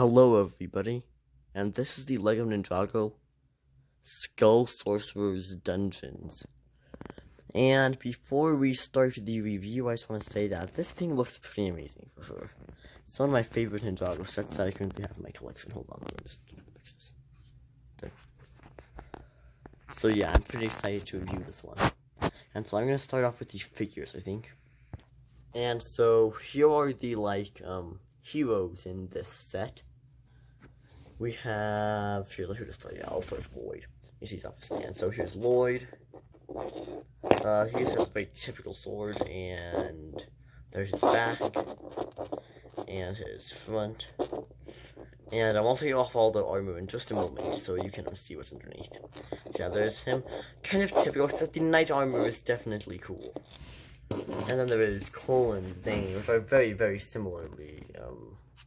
Hello everybody, and this is the LEGO Ninjago Skull Sorcerers Dungeons. And before we start the review, I just want to say that this thing looks pretty amazing for sure. It's one of my favorite Ninjago sets that I currently have in my collection. Hold on, let me just fix this. There. So yeah, I'm pretty excited to review this one. And so I'm going to start off with the figures, I think. And so here are the heroes in this set. We have here. Let's start. Yeah, also it's Lloyd. You see, he's off the stand. So here's Lloyd. He has a very typical sword, and there's his back and his front. And I'm also taking off all the armor in just a moment, so you can see what's underneath. So yeah, there's him. Kind of typical, except the knight armor is definitely cool. And then there is Cole and Zane, which are very, very similarly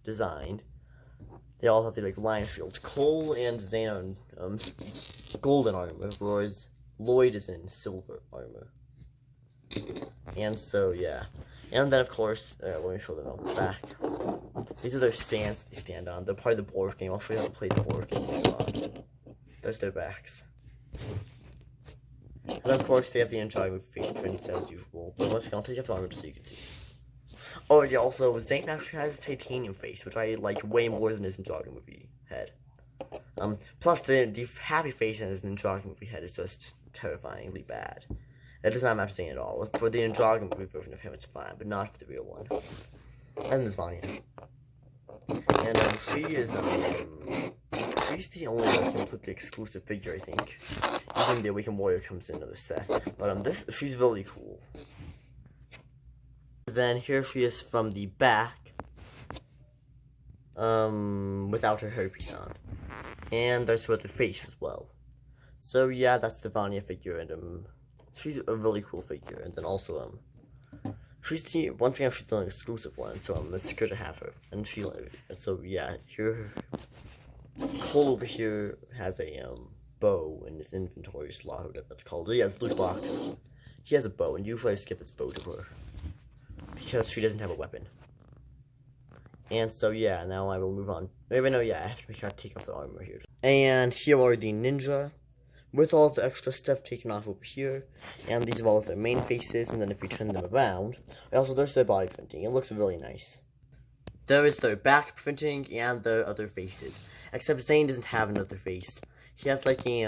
designed. They all have the lion shields. Cole and Zane are in golden armor, whereas Lloyd is in silver armor. And so yeah. And then of course, let me show them on the back. These are their stands they stand on. They're part of the board game. I'll show you how to play the board game later on. There's their backs. And of course, they have the Ninjago face prints as usual. But once again, I'll take off the armor just so you can see. Oh yeah, also, Zane actually has a titanium face, which I like way more than his Ninjago movie head. Plus, the happy face in his Ninjago movie head is just terrifyingly bad. It does not match Zane at all. For the Ninjago movie version of him, it's fine, but not for the real one. And then there's Vanya. And she is, she's the only completely exclusive figure, I think. Even the Awakened Warrior comes into the set. But she's really cool. Then here she is from the back. Without her hairpiece on. And there's her other face as well. So yeah, that's the Vanya figure, and she's a really cool figure. And then also, once again, she's the only exclusive one, so it's good to have her. And so yeah, here, Cole over here has a bow in his inventory slot, whatever that's called. He has loot box. He has a bow, and usually I just give this bow to her because she doesn't have a weapon. And so yeah, now I will move on. Maybe no, yeah, I have to make sure I take off the armor here. And here are the ninja, with all the extra stuff taken off over here. And these are all their main faces, and then if we turn them around, also there's their body printing. It looks really nice. There is their back printing and their other faces. Except Zane doesn't have another face. He has like a,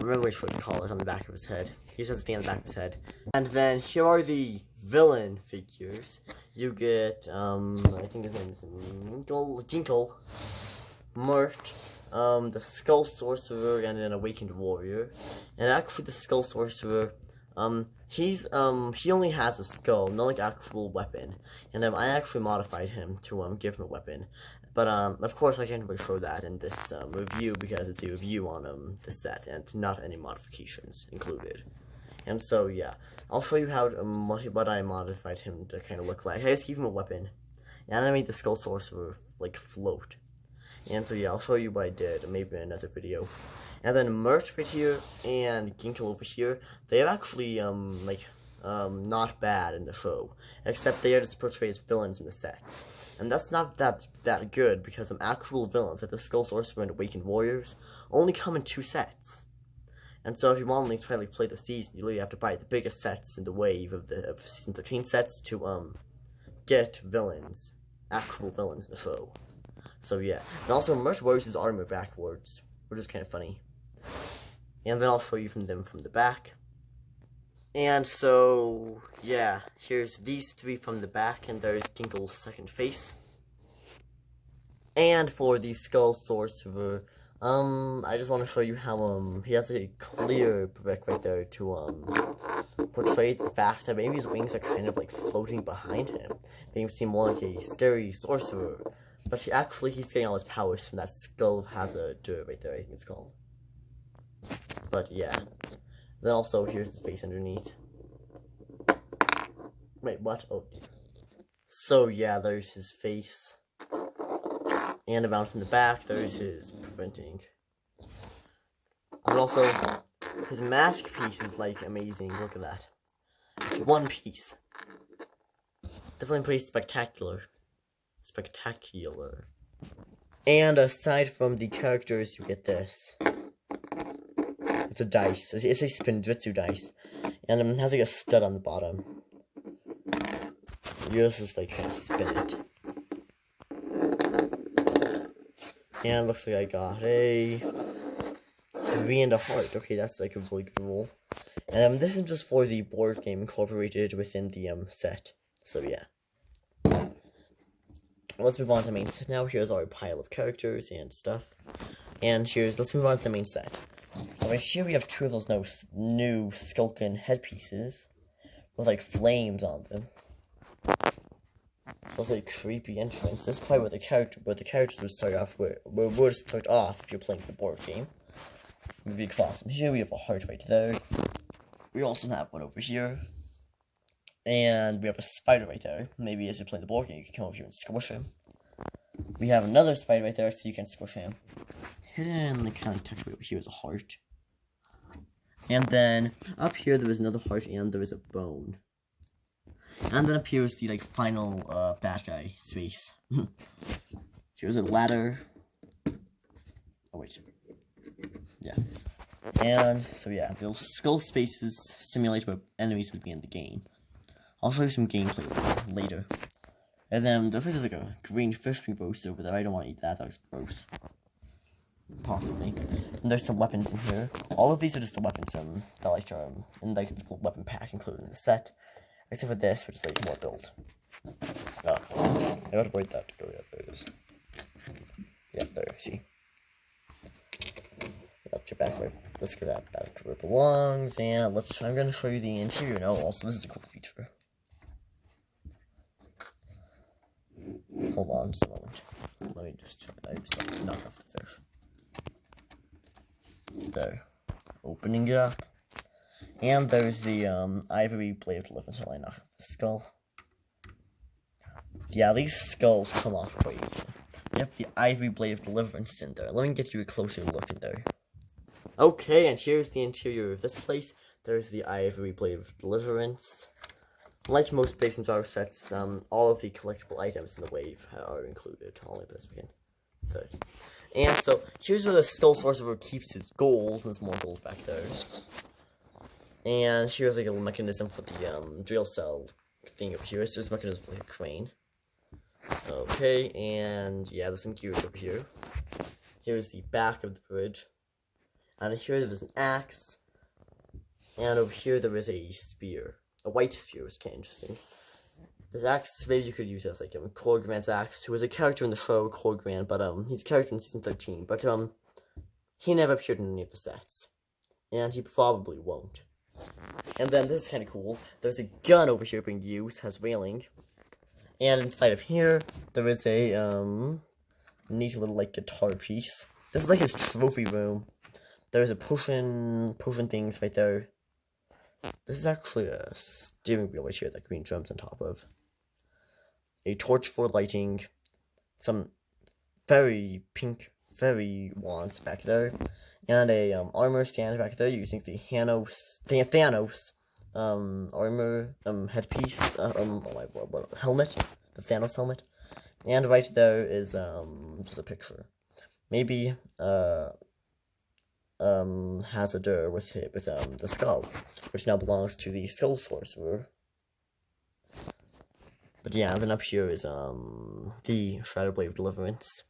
remember what you call it on the back of his head. He just has a thing on the back of his head. And then here are the villain figures. You get, I think his name is Ginkle, Mert, the Skull Sorcerer, and an Awakened Warrior. And actually the Skull Sorcerer, he only has a skull, not like actual weapon. And I actually modified him to give him a weapon. But of course I can't really show that in this review because it's a review on the set and not any modifications included. And so yeah, I'll show you how what I modified him to kind of look like. I just gave him a weapon, and I made the Skull Sorcerer float. And so yeah, I'll show you what I did, maybe in another video. And then Mert right here and Ginkle over here, they're actually not bad in the show, except they are just portrayed as villains in the sets. And that's not that good because some actual villains like the Skull Sorcerer and Awakened Warriors only come in 2 sets. And so if you want to try to play the season, you really have to buy the biggest sets in the wave of season 13 sets to get villains, actual villains in the show. So yeah, and also Mert wears his armor backwards, which is kind of funny. And then I'll show you them from the back. And so yeah, here's these 3 from the back, and there's Ginkle's second face. And for the Skull Sorcerer, I just want to show you how, he has a clear brick right there to, portray the fact that maybe his wings are kind of, floating behind him. They seem more like a scary sorcerer. But he's getting all his powers from that Skull of Hazard right there, I think it's called. But, yeah. Then also, here's his face underneath. Wait, what? Oh. So, yeah, there's his face. And around from the back, there's his printing. And also, his mask piece is, amazing. Look at that. It's 1 piece. Definitely pretty spectacular. And aside from the characters, you get this. It's a dice. It's a Spinjitzu dice. And it has like a stud on the bottom. You just like kind of spin it. And it looks like I got a 3 and a heart. Okay, that's like a really good roll. And this is just for the board game incorporated within the set. So yeah. Let's move on to the main set now. Here's our pile of characters and stuff. And let's move on to the main set. So right here we have 2 of those new Skulkin headpieces with like flames on them. So it's like a creepy entrance. This is probably where the characters would start off would start off if you're playing the board game. Moving across from here, we have a heart right there. We also have one over here. And we have a spider right there. Maybe as you play the board game, you can come over here and squish him. We have another spider right there, so you can squish him. Hidden, like, kind of tucked away over here is a heart. And then up here there is another heart, and there is a bone. And then up here is the like final bad guy space. Here's a ladder. Oh wait. Yeah. And so yeah, the skull spaces simulate what enemies would be in the game. I'll show you some gameplay later. And then there's like a green fish being roasted over there. I don't want to eat that. That was gross. Possibly. And there's some weapons in here. All of these are just the weapons that like are in like the full weapon pack included in the set. Except for this, which is like more build. Oh, I gotta wait that to go. Yeah, there it is. Yeah, there. See. Let's get back where. Let's get that back where it belongs, and I'm gonna show you the interior now. Also, this is a cool feature. Hold on just a moment. Let me just try. I just knock off the fish. There. Opening it up. And there's the ivory blade of deliverance while I knock off the skull. Yeah, these skulls come off quite easily. Yep, the ivory blade of deliverance in there. Let me get you a closer look in there. Okay, and here's the interior of this place. There's the ivory blade of deliverance. Like most base and draw sets, all of the collectible items in the wave are included. All like this we can. Third. And so here's where the Skull Sorcerer keeps his gold. There's more gold back there. And here's like a mechanism for the drill cell thing over here. So this mechanism for like a crane. Okay, and yeah, there's some gears over here. Here's the back of the bridge. And here there's an axe. And over here there is a spear. A white spear is kind of interesting. This axe, maybe you could use as like Corgrand's axe, who was a character in the show, Corgrand, but he's a character in season 13, but he never appeared in any of the sets. And he probably won't. And then this is kind of cool. There's a gun over here being used, has railing. And inside of here, there is a neat little like guitar piece. This is like his trophy room. There's a potion things right there. This is actually a steering wheel right here that green drums on top of. A torch for lighting. Some very pink, very wands back there. And a armor stand back there using the Thanos armor headpiece. Helmet. The Thanos helmet. And right there is just a picture. Maybe Hazardeur with the skull, which now belongs to the Skull Sorcerer. But yeah, and then up here is the Shadow Blade of Deliverance,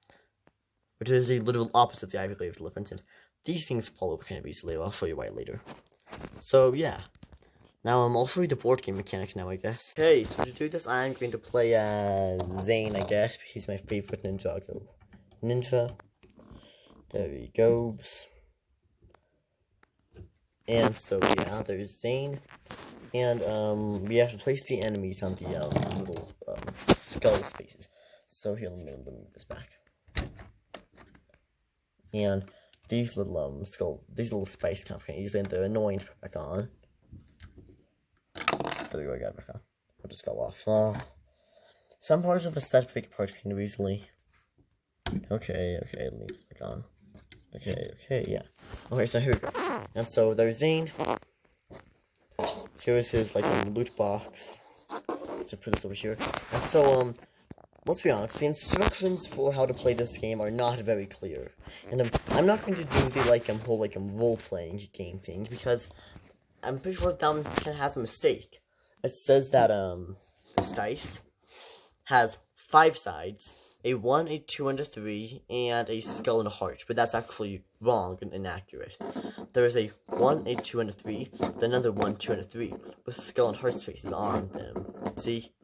which is the literal opposite of the Ivy Blade of Deliverance, and these things fall over kind of easily. I'll show you why later. So yeah, now I'll show you the board game mechanic now, I guess. Okay, so to do this, I'm going to play as Zane, I guess, because he's my favorite Ninjago ninja. There he goes. And so yeah, there's Zane, and we have to place the enemies on the little skull spaces. So here, let me move this back. And these little spikes kind of easily, and they're annoying to put back on. There we go, I got it back on. It just fell off. Some parts of a set break apart kind of easily. Okay, let me put it back on. Okay, yeah. Okay, so here we go. And so there's Zane. Here's his like loot box. To put this over here. And so let's be honest, the instructions for how to play this game are not very clear. And I'm not going to do the whole role-playing game thing, because I'm pretty sure down has a mistake. It says that this dice has 5 sides, a 1, a 2, and a 3, and a skull and a heart, but that's actually wrong and inaccurate. There is a 1, a 2, and a 3, then another 1, 2, and a 3, with skull and heart spaces on them. See?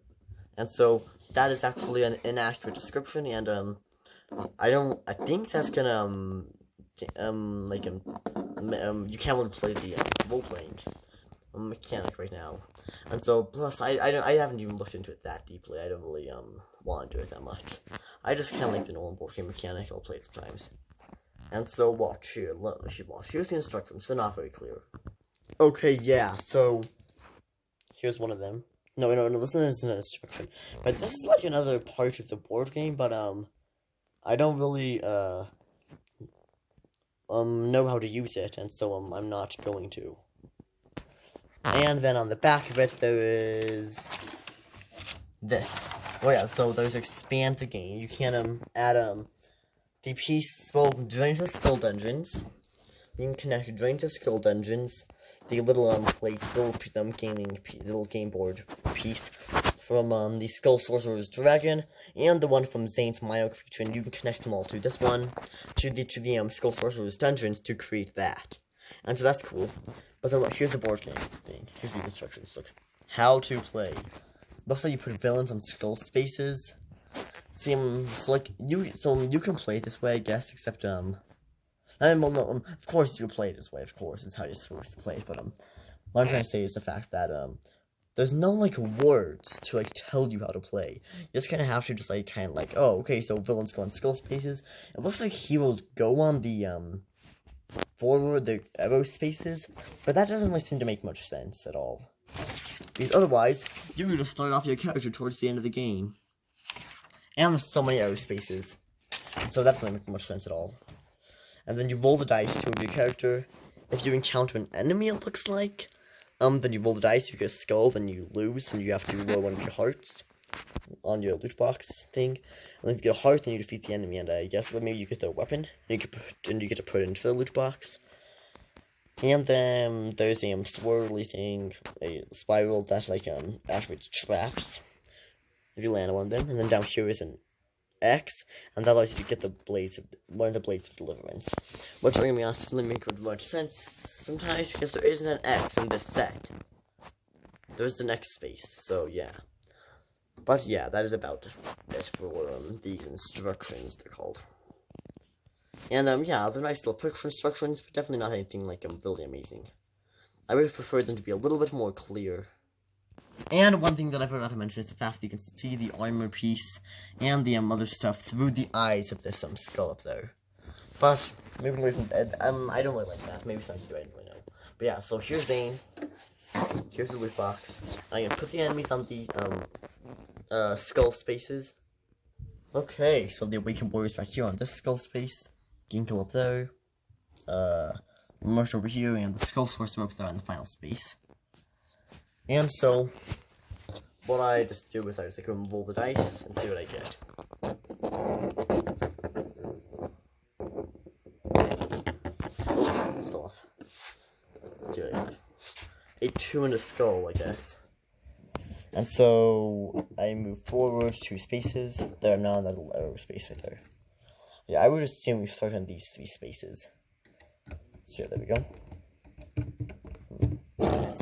And so, that is actually an inaccurate description, and, I think that's gonna, you can't really play the, role-playing mechanic right now. And so, plus, I haven't even looked into it that deeply. I don't really, want to do it that much. I just kind of like the normal board game mechanic. I'll play it sometimes. And so, watch here. Here's the instructions. They're not very clear. Okay, yeah, so, here's one of them. No, this isn't an instruction. But this is like another part of the board game, but, I don't really, know how to use it, and so, I'm not going to. And then on the back of it, there is this. Oh yeah, so there's expand the game. You can, add, the piece, well, Ninjago Skull Dungeons. You can connect Ninjago Skull Dungeons, the little, little game board piece from, the Skull Sorcerers Dragon, and the one from Zane's Mino Creature, and you can connect them all to this one, to the Skull Sorcerers Dungeons to create that. And so that's cool. But then look, here's the board game thing. Here's the instructions. Look, how to play. Looks like you put villains on skull spaces. See, so you can play it this way, I guess. Except of course you can play it this way. Of course, it's how you're supposed to play it. But what I'm trying to say is the fact that there's no words to tell you how to play. You just kind of have to just oh, okay, so villains go on skull spaces. It looks like heroes go on the forward the arrow spaces, but that doesn't really seem to make much sense at all. Because otherwise, you would just start off your character towards the end of the game. And there's so many arrow spaces. So that doesn't make much sense at all. And then you roll the dice to move your character. If you encounter an enemy, it looks like, then you roll the dice, you get a skull, then you lose, and you have to roll one of your hearts on your loot box thing. And then if you get a heart, then you defeat the enemy, and I guess maybe you get their weapon, and you get to put it into the loot box. And then there's a swirly thing, a spiral that activates traps if you land on one of them. And then down here is an X, and that allows you to get learn the blades of deliverance. Which, I'm gonna be honest, doesn't really make much sense sometimes because there isn't an X in this set. There's the next space, so yeah. But yeah, that is about it for these instructions, they're called. And yeah, they're nice little picture instructions, but definitely not anything really amazing. I would prefer them to be a little bit more clear. And one thing that I forgot to mention is the fact that you can see the armor piece and the other stuff through the eyes of this skull up there. But moving away from that, I don't really like that. Maybe some of you, I don't really know. But yeah, so here's Zane. Here's the loot box. I'm gonna put the enemies on the skull spaces. Okay, so the awakened warriors back here on this skull space. Ginkgo up there. Marsh over here, and the skull sorcerer up there on the final space. And so, what I just do is I just roll the dice and see what I get. Let's go off. Let's see what I got. A 2 and a skull, I guess. And so, I move forward 2 spaces. There are now another arrow space right there. Yeah, I would assume we start on these 3 spaces. So yeah, there we go.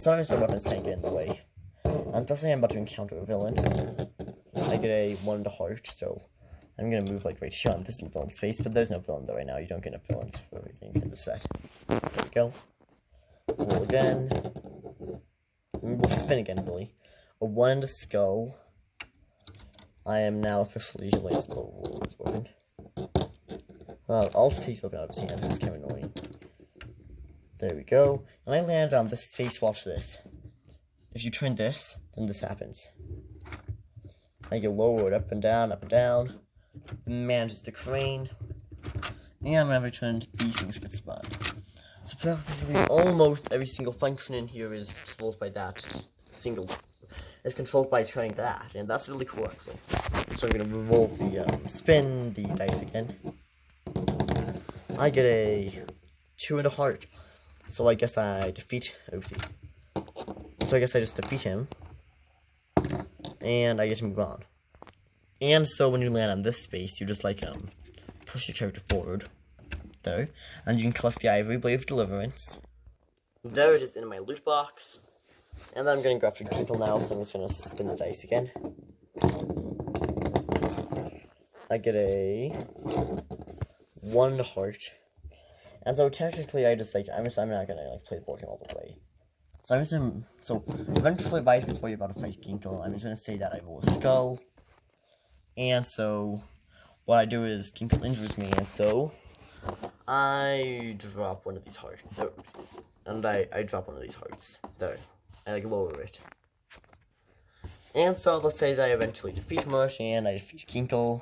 Sometimes the weapons can't get in the way. Unfortunately, I'm about to encounter a villain. I get a 1 to heart, so I'm gonna move right here on this villain space, but there's no villain there right now. You don't get enough villains for everything in the set. There we go. Roll again. We'll spin again, really. A 1 and a skull. I am now officially Warrior's weapon. I'll take his weapon out of his hand. It's kind of annoying. There we go. And I land on this space. Watch this. If you turn this, then this happens. I get lowered up and down, manages the crane. And whenever I turn, these things get spun. So practically almost every single function in here is controlled by that single is controlled by turning that, and that's really cool actually. So I'm gonna roll the spin the dice again. I get a 2 and a heart, so I guess I defeat Oopsie. So I guess I just defeat him, and I get to move on. And so when you land on this space, you just like push your character forward there, and you can collect the Ivory Blade of Deliverance. There it is in my loot box. And then I'm getting graphic tinkle now, so I'm just gonna spin the dice again. I get a 1 heart. And so technically I just like I'm not gonna like play the board game all the way. So I'm just gonna eventually before you're about to fight Ginkgo, I'm just gonna say that I roll a skull. And so what I do is Ginkgo injures me, and so I drop one of these hearts. And I drop one of these hearts. There. I like lower it. And so let's say that I eventually defeat Mush and I defeat Ginkgo.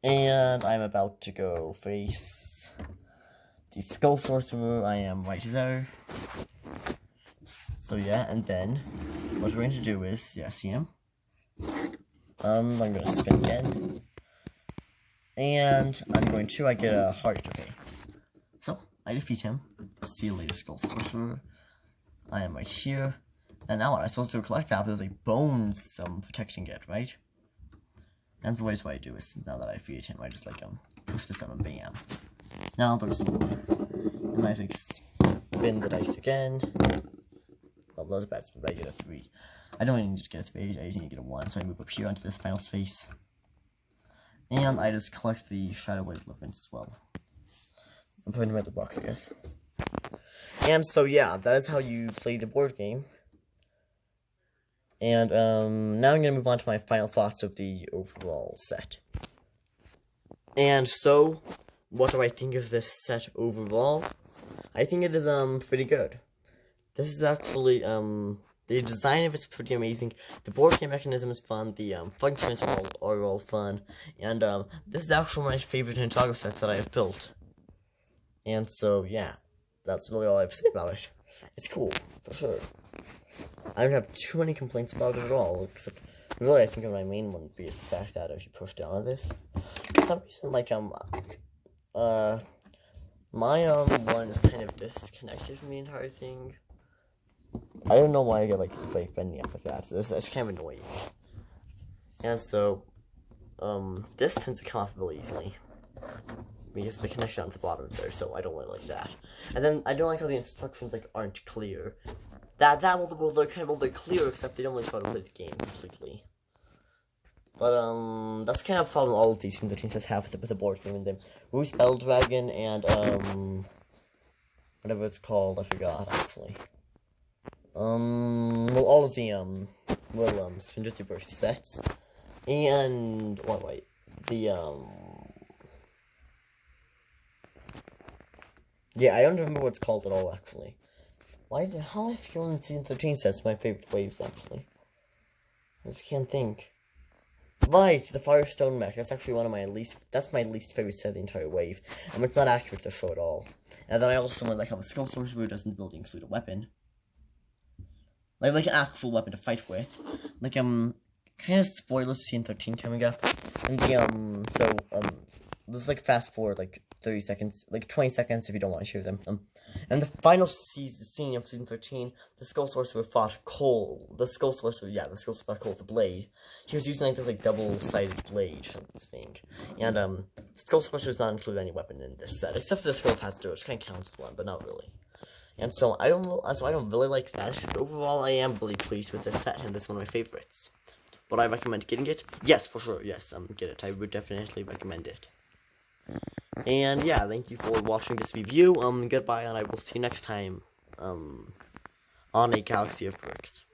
And I'm about to go face the Skull Sorcerer. I am right there. So yeah, and then what we're going to do is, yeah, see him? I'm gonna spin again. And I get a heart, okay. So I defeat him. See you later, Skull Sorcerer. I am right here. And now what I'm supposed to collect that, there's like bones protecting it, right? And so what I do is, now that I defeated him, I just like push this up and bam. Now there's more. And I like spin the dice again. Well, those are bad, but I get a 3. I don't even need to get a 3, I just need to get a 1, so I move up here onto this final space. And I just collect the Shadow Blade Deliverance as well. I'm putting them in the box, I guess. And so yeah, that is how you play the board game. And now I'm gonna move on to my final thoughts of the overall set. And so, what do I think of this set overall? I think it is pretty good. This is actually the design of it's pretty amazing. The board game mechanism is fun. The functions are all fun. And this is actually my favorite Ninjago sets that I have built. And so yeah, that's really all I have to say about it. It's cool, for sure. I don't have too many complaints about it at all, except really I think my main one would be the fact that if you push down on this, for some reason, like, my one is kind of disconnected from the entire thing. I don't know why I get it's bending up like that, so it's kind of annoying. And so, this tends to come off really easily, because the connection on the bottom is there, so I don't really like that. And then I don't like how the instructions they're clear. They're clear, except they don't really try to play the game completely. But that's kind of a problem all of these things the sets have with the board game, and the Rouge Bell Dragon and whatever it's called, I forgot actually. Well, all of the Spinjitzu Burst sets, and yeah, I don't remember what it's called at all actually. Why the hell I feel in Season 13 sets my favorite waves, actually. I just can't think. Right, the Firestone Mech. That's actually that's my least favorite set of the entire wave. And it's not accurate to show at all. And then I also like how the Skull Sorcerer doesn't really include a weapon. Like an actual weapon to fight with. Like, kind of spoilers to Season 13 coming up. And let's fast forward 30 seconds, 20 seconds if you don't want to hear them. And the final scene of Season 13, the Skull Sorcerer fought Cole. The Skull Sorcerer fought Cole with the blade. He was using this double-sided blade thing. And Skull Sorcerer does not include any weapon in this set, except for the Skull Capacitor, which kind of counts as one, but not really. And so I don't really like that. Overall, I am really pleased with this set, and this is one of my favorites. Would I recommend getting it? Yes, for sure. Yes, get it. I would definitely recommend it. And yeah, thank you for watching this review. Goodbye, and I will see you next time. On a Galaxy of Bricks.